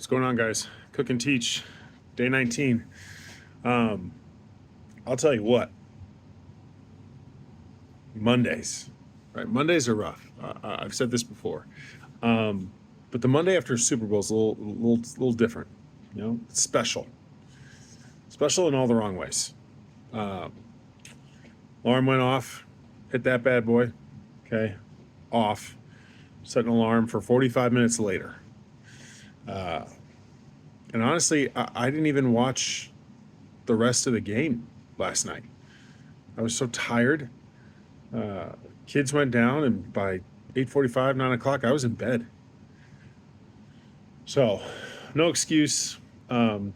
What's going on, guys? Cook and Teach, day 19. I'll tell you what, Mondays, right? Mondays are rough. I've said this before. But the Monday after Super Bowl is a little different. You know, it's special. Special in all the wrong ways. Alarm went off, hit that bad boy, okay, off, set an alarm for 45 minutes later. And honestly, I didn't even watch the rest of the game last night. I was so tired. Kids went down, and by 8:45, 9 o'clock, I was in bed. So, no excuse. So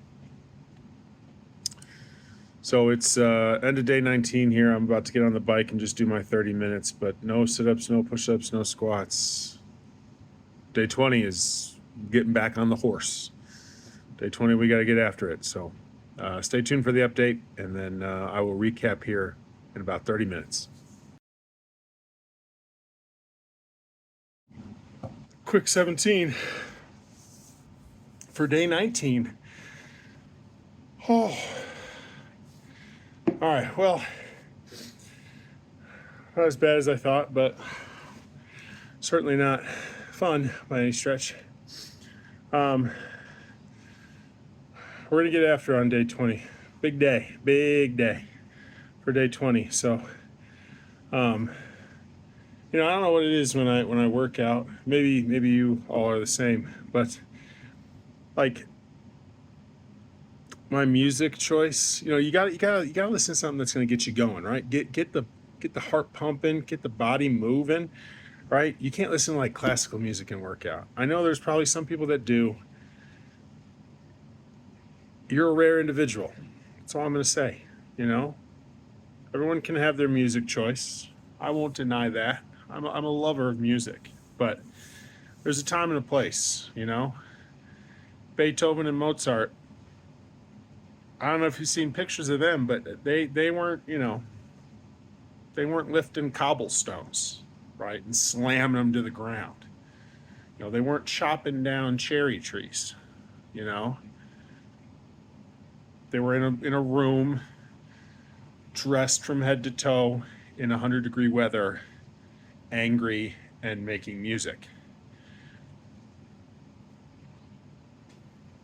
it's end of day 19 here. I'm about to get on the bike and just do my 30 minutes, but no sit-ups, no push-ups, no squats. Day 20 is getting back on the horse. Day 20, we got to get after it. So stay tuned for the update, and then I will recap here in about 30 minutes. Quick 17 for day 19. Oh, all right. Well, not as bad as I thought, but certainly not fun by any stretch. We're going to get after on day 20. Big day for day 20. So, I don't know what it is when I work out. Maybe you all are the same, but like my music choice, you gotta listen to something that's going to get you going, right? Get the heart pumping, get the body moving, right? You can't listen to like classical music and work out. I know there's probably some people that do. You're a rare individual. That's all I'm going to say. Everyone can have their music choice. I won't deny that. I'm a lover of music, but there's a time and a place. Beethoven and Mozart. I don't know if you've seen pictures of them, but they weren't they weren't lifting cobblestones, right, and slamming them to the ground. They weren't chopping down cherry trees. They were in a room, dressed from head to toe in 100-degree weather, angry and making music.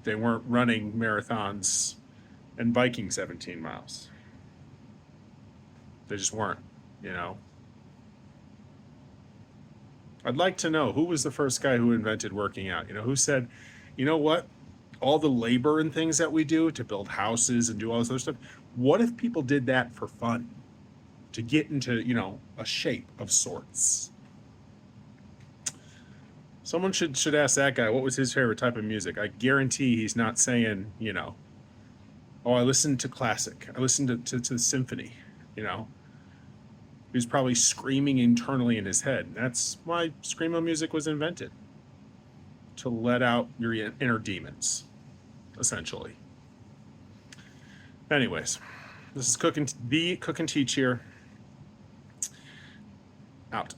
They weren't running marathons and biking 17 miles. They just weren't, I'd like to know who was the first guy who invented working out. Who said, you know what? All the labor and things that we do to build houses and do all this other stuff, what if people did that for fun? To get into, a shape of sorts. Someone should ask that guy what was his favorite type of music. I guarantee he's not saying, oh, I listened to classic. I listened to the symphony, He was probably screaming internally in his head. That's why screamo music was invented. To let out your inner demons, essentially. Anyways, this is Cook and Teach here. Out.